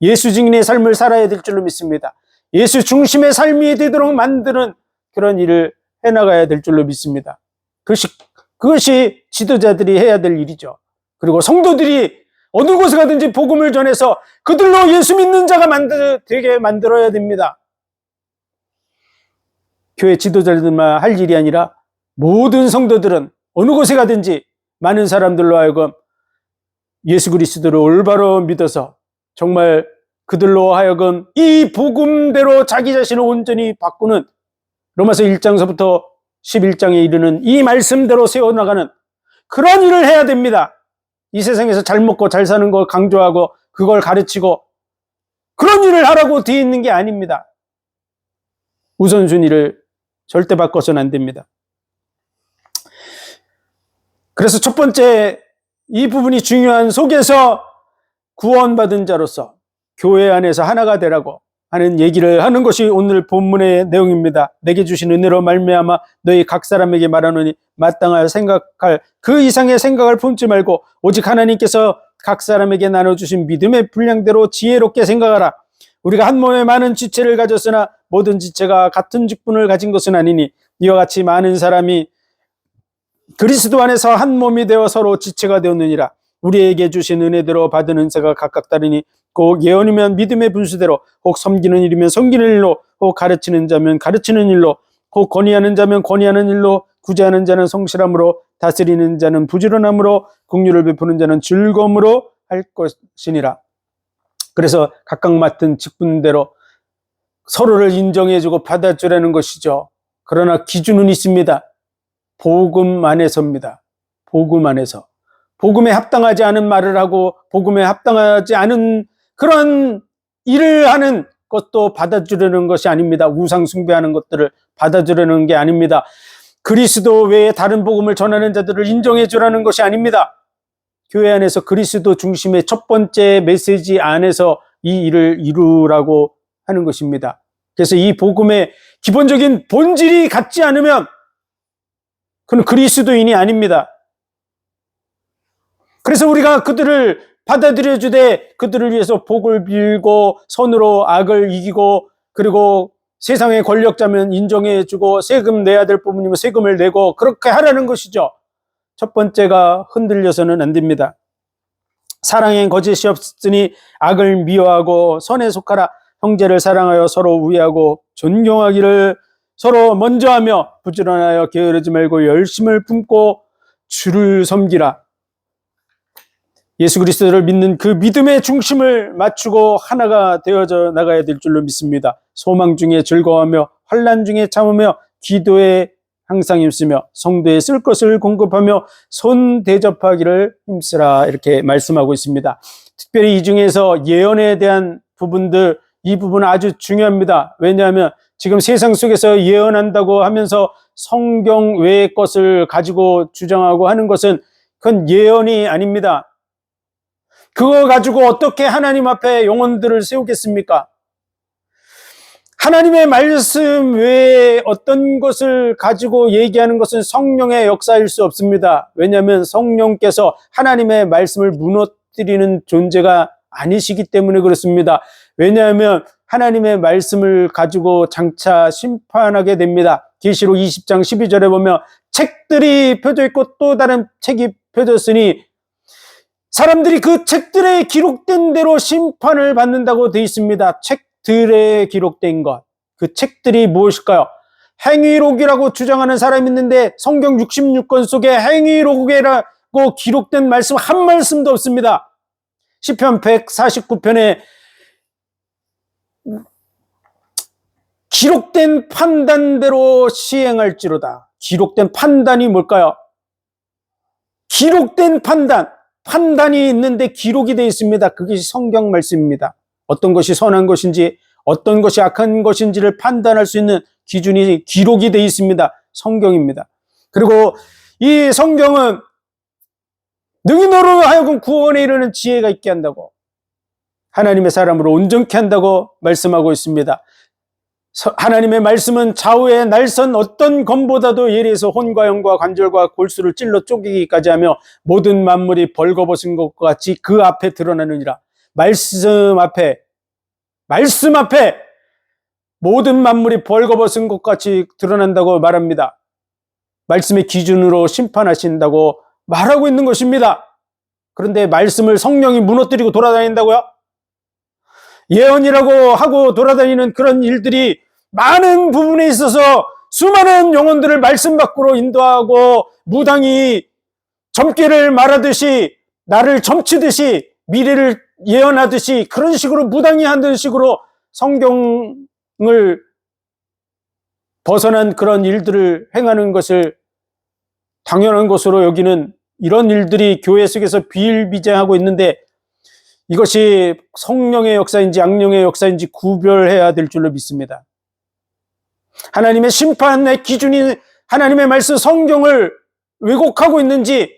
예수 증인의 삶을 살아야 될 줄로 믿습니다. 예수 중심의 삶이 되도록 만드는 그런 일을 해나가야 될 줄로 믿습니다. 그것이 지도자들이 해야 될 일이죠. 그리고 성도들이 어느 곳에 가든지 복음을 전해서 그들로 예수 믿는 자가 되게 만들어야 됩니다. 교회 지도자들만 할 일이 아니라 모든 성도들은 어느 곳에 가든지 많은 사람들로 하여금 예수 그리스도를 올바로 믿어서 정말 그들로 하여금 이 복음대로 자기 자신을 온전히 바꾸는 로마서 1장서부터 11장에 이르는 이 말씀대로 세워나가는 그런 일을 해야 됩니다. 이 세상에서 잘 먹고 잘 사는 걸 강조하고 그걸 가르치고 그런 일을 하라고 되어 있는 게 아닙니다. 우선순위를 절대 바꿔서는 안 됩니다. 그래서 첫 번째 이 부분이 중요한 속에서 구원받은 자로서 교회 안에서 하나가 되라고 하는 얘기를 하는 것이 오늘 본문의 내용입니다. 내게 주신 은혜로 말미암아 너희 각 사람에게 말하노니 마땅할 생각할 그 이상의 생각을 품지 말고 오직 하나님께서 각 사람에게 나눠주신 믿음의 분량대로 지혜롭게 생각하라. 우리가 한 몸에 많은 지체를 가졌으나 모든 지체가 같은 직분을 가진 것은 아니니 이와 같이 많은 사람이 그리스도 안에서 한 몸이 되어 서로 지체가 되었느니라. 우리에게 주신 은혜대로 받은 은사가 각각 다르니 꼭 예언이면 믿음의 분수대로, 혹 섬기는 일이면 섬기는 일로, 혹 가르치는 자면 가르치는 일로, 혹 권위하는 자면 권위하는 일로, 구제하는 자는 성실함으로, 다스리는 자는 부지런함으로, 긍휼을 베푸는 자는 즐거움으로 할 것이니라. 그래서 각각 맡은 직분대로 서로를 인정해주고 받아주라는 것이죠. 그러나 기준은 있습니다. 복음 안에서입니다. 복음 안에서. 복음에 합당하지 않은 말을 하고 복음에 합당하지 않은 그런 일을 하는 것도 받아주려는 것이 아닙니다. 우상 숭배하는 것들을 받아주려는 게 아닙니다. 그리스도 외에 다른 복음을 전하는 자들을 인정해 주라는 것이 아닙니다. 교회 안에서 그리스도 중심의 첫 번째 메시지 안에서 이 일을 이루라고 하는 것입니다. 그래서 이 복음의 기본적인 본질이 같지 않으면 그는 그리스도인이 아닙니다. 그래서 우리가 그들을 받아들여 주되 그들을 위해서 복을 빌고 선으로 악을 이기고 그리고 세상의 권력자면 인정해 주고 세금 내야 될 부분이면 세금을 내고 그렇게 하라는 것이죠. 첫 번째가 흔들려서는 안 됩니다. 사랑엔 거짓이 없으니 악을 미워하고 선에 속하라. 형제를 사랑하여 서로 우애하고 존경하기를 서로 먼저 하며 부지런하여 게으르지 말고 열심을 품고 주를 섬기라. 예수 그리스도를 믿는 그 믿음의 중심을 맞추고 하나가 되어져 나가야 될 줄로 믿습니다. 소망 중에 즐거워하며 환난 중에 참으며 기도에 항상 힘쓰며 성도에 쓸 것을 공급하며 손 대접하기를 힘쓰라 이렇게 말씀하고 있습니다. 특별히 이 중에서 예언에 대한 부분들 이 부분은 아주 중요합니다. 왜냐하면 지금 세상 속에서 예언한다고 하면서 성경 외의 것을 가지고 주장하고 하는 것은 그건 예언이 아닙니다. 그거 가지고 어떻게 하나님 앞에 영혼들을 세우겠습니까? 하나님의 말씀 외에 어떤 것을 가지고 얘기하는 것은 성령의 역사일 수 없습니다. 왜냐하면 성령께서 하나님의 말씀을 무너뜨리는 존재가 아니시기 때문에 그렇습니다. 왜냐하면 하나님의 말씀을 가지고 장차 심판하게 됩니다. 계시록 20장 12절에 보면 책들이 펴져 있고 또 다른 책이 펴졌으니 사람들이 그 책들에 기록된 대로 심판을 받는다고 되어 있습니다. 책들에 기록된 것, 그 책들이 무엇일까요? 행위록이라고 주장하는 사람이 있는데 성경 66권 속에 행위록이라고 기록된 말씀 한 말씀도 없습니다. 시편 149편에 기록된 판단대로 시행할지로다. 기록된 판단이 뭘까요? 기록된 판단이 있는데 기록이 되어 있습니다. 그것이 성경 말씀입니다. 어떤 것이 선한 것인지 어떤 것이 악한 것인지를 판단할 수 있는 기준이 기록이 되어 있습니다. 성경입니다. 그리고 이 성경은 능히 너로 하여금 구원에 이르는 지혜가 있게 한다고, 하나님의 사람으로 온전케 한다고 말씀하고 있습니다. 하나님의 말씀은 좌우의 날선 어떤 검보다도 예리해서 혼과 영과 관절과 골수를 찔러 쪼개기까지 하며 모든 만물이 벌거벗은 것과 같이 그 앞에 드러나느니라. 말씀 앞에 모든 만물이 벌거벗은 것 같이 드러난다고 말합니다. 말씀의 기준으로 심판하신다고 말하고 있는 것입니다. 그런데 말씀을 성령이 무너뜨리고 돌아다닌다고요? 예언이라고 하고 돌아다니는 그런 일들이 많은 부분에 있어서 수많은 영혼들을 말씀 밖으로 인도하고 무당이 점괘를 말하듯이 나를 점치듯이 미래를 예언하듯이 그런 식으로 무당이 하는 식으로 성경을 벗어난 그런 일들을 행하는 것을 당연한 것으로 여기는 이런 일들이 교회 속에서 비일비재하고 있는데 이것이 성령의 역사인지 악령의 역사인지 구별해야 될 줄로 믿습니다. 하나님의 심판의 기준이 하나님의 말씀 성경을 왜곡하고 있는지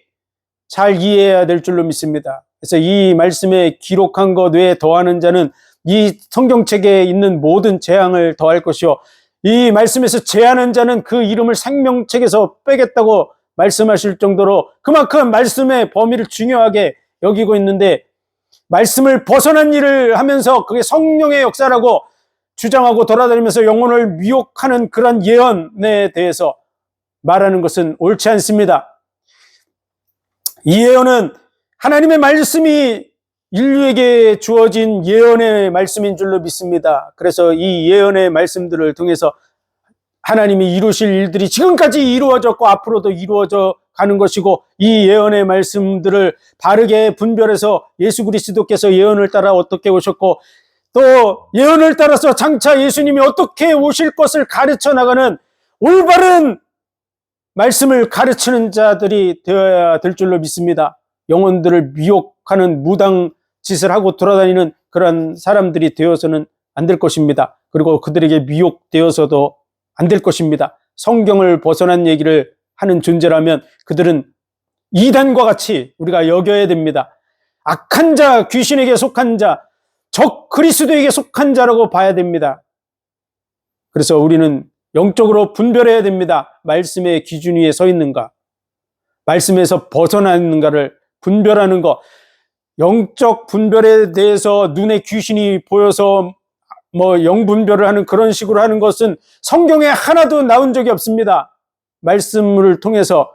잘 이해해야 될 줄로 믿습니다. 그래서 이 말씀에 기록한 것 외에 더하는 자는 이 성경책에 있는 모든 재앙을 더할 것이요, 이 말씀에서 제하는 자는 그 이름을 생명책에서 빼겠다고 말씀하실 정도로 그만큼 말씀의 범위를 중요하게 여기고 있는데, 말씀을 벗어난 일을 하면서 그게 성령의 역사라고 주장하고 돌아다니면서 영혼을 미혹하는 그런 예언에 대해서 말하는 것은 옳지 않습니다. 이 예언은 하나님의 말씀이 인류에게 주어진 예언의 말씀인 줄로 믿습니다. 그래서 이 예언의 말씀들을 통해서 하나님이 이루실 일들이 지금까지 이루어졌고 앞으로도 이루어져 가는 것이고, 이 예언의 말씀들을 바르게 분별해서 예수 그리스도께서 예언을 따라 어떻게 오셨고 또 예언을 따라서 장차 예수님이 어떻게 오실 것을 가르쳐 나가는 올바른 말씀을 가르치는 자들이 되어야 될 줄로 믿습니다. 영혼들을 미혹하는 무당 짓을 하고 돌아다니는 그런 사람들이 되어서는 안 될 것입니다. 그리고 그들에게 미혹되어서도 안 될 것입니다. 성경을 벗어난 얘기를 하는 존재라면 그들은 이단과 같이 우리가 여겨야 됩니다. 악한 자, 귀신에게 속한 자, 적 그리스도에게 속한 자라고 봐야 됩니다. 그래서 우리는 영적으로 분별해야 됩니다. 말씀의 기준 위에 서 있는가, 말씀에서 벗어나는가를 분별하는 것. 영적 분별에 대해서 눈에 귀신이 보여서 영분별을 하는 그런 식으로 하는 것은 성경에 하나도 나온 적이 없습니다. 말씀을 통해서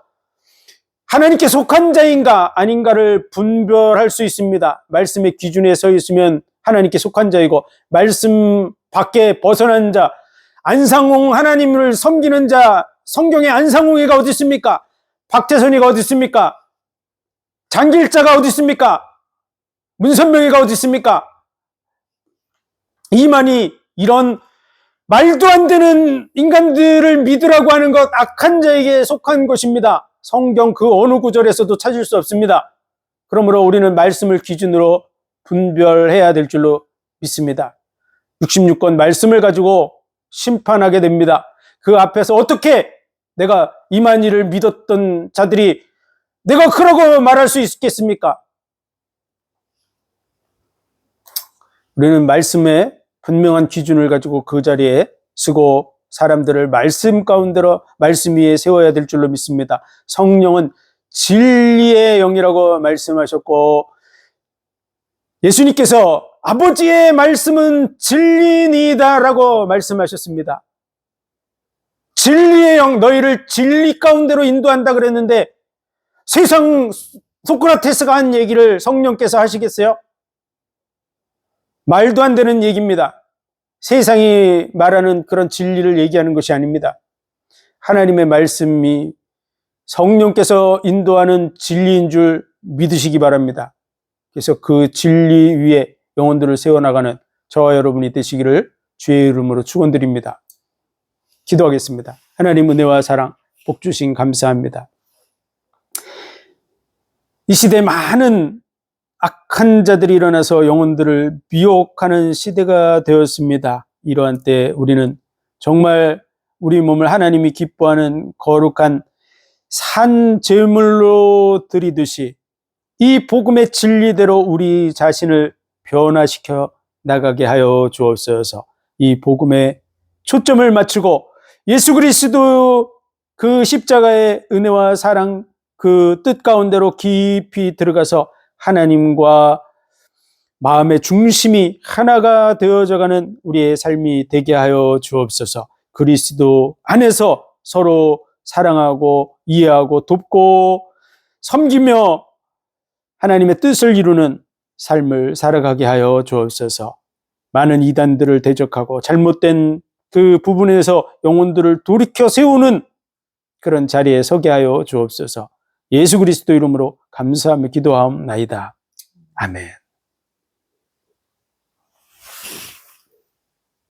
하나님께 속한 자인가 아닌가를 분별할 수 있습니다. 말씀의 기준에 서 있으면 하나님께 속한 자이고, 말씀 밖에 벗어난 자, 안상홍 하나님을 섬기는 자, 성경에 안상홍이가 어디 있습니까? 박태선이가 어디 있습니까? 장길자가 어디 있습니까? 문선명이가 어디 있습니까? 이만희, 이런 말도 안 되는 인간들을 믿으라고 하는 것, 악한 자에게 속한 것입니다. 성경 그 어느 구절에서도 찾을 수 없습니다. 그러므로 우리는 말씀을 기준으로 분별해야 될 줄로 믿습니다. 66권 말씀을 가지고 심판하게 됩니다. 그 앞에서 어떻게 내가 이만희를 믿었던 자들이 내가 그러고 말할 수 있겠습니까? 우리는 말씀에 분명한 기준을 가지고 그 자리에 쓰고 사람들을 말씀 가운데로 말씀 위에 세워야 될 줄로 믿습니다. 성령은 진리의 영이라고 말씀하셨고 예수님께서 아버지의 말씀은 진리니다라고 말씀하셨습니다. 진리의 영, 너희를 진리 가운데로 인도한다 그랬는데 세상 소크라테스가 한 얘기를 성령께서 하시겠어요? 말도 안 되는 얘기입니다. 세상이 말하는 그런 진리를 얘기하는 것이 아닙니다. 하나님의 말씀이 성령께서 인도하는 진리인 줄 믿으시기 바랍니다. 그래서 그 진리 위에 영혼들을 세워나가는 저와 여러분이 되시기를 주의 이름으로 축원드립니다. 기도하겠습니다. 하나님 은혜와 사랑, 복 주신 감사합니다. 이 시대에 많은 악한 자들이 일어나서 영혼들을 미혹하는 시대가 되었습니다. 이러한 때 우리는 정말 우리 몸을 하나님이 기뻐하는 거룩한 산 제물로 드리듯이 이 복음의 진리대로 우리 자신을 변화시켜 나가게 하여 주옵소서. 이 복음에 초점을 맞추고 예수 그리스도 그 십자가의 은혜와 사랑 그 뜻 가운데로 깊이 들어가서 하나님과 마음의 중심이 하나가 되어져가는 우리의 삶이 되게 하여 주옵소서. 그리스도 안에서 서로 사랑하고 이해하고 돕고 섬기며 하나님의 뜻을 이루는 삶을 살아가게 하여 주옵소서. 많은 이단들을 대적하고 잘못된 그 부분에서 영혼들을 돌이켜 세우는 그런 자리에 서게 하여 주옵소서. 예수 그리스도 이름으로 감사하며 기도하옵나이다. 아멘.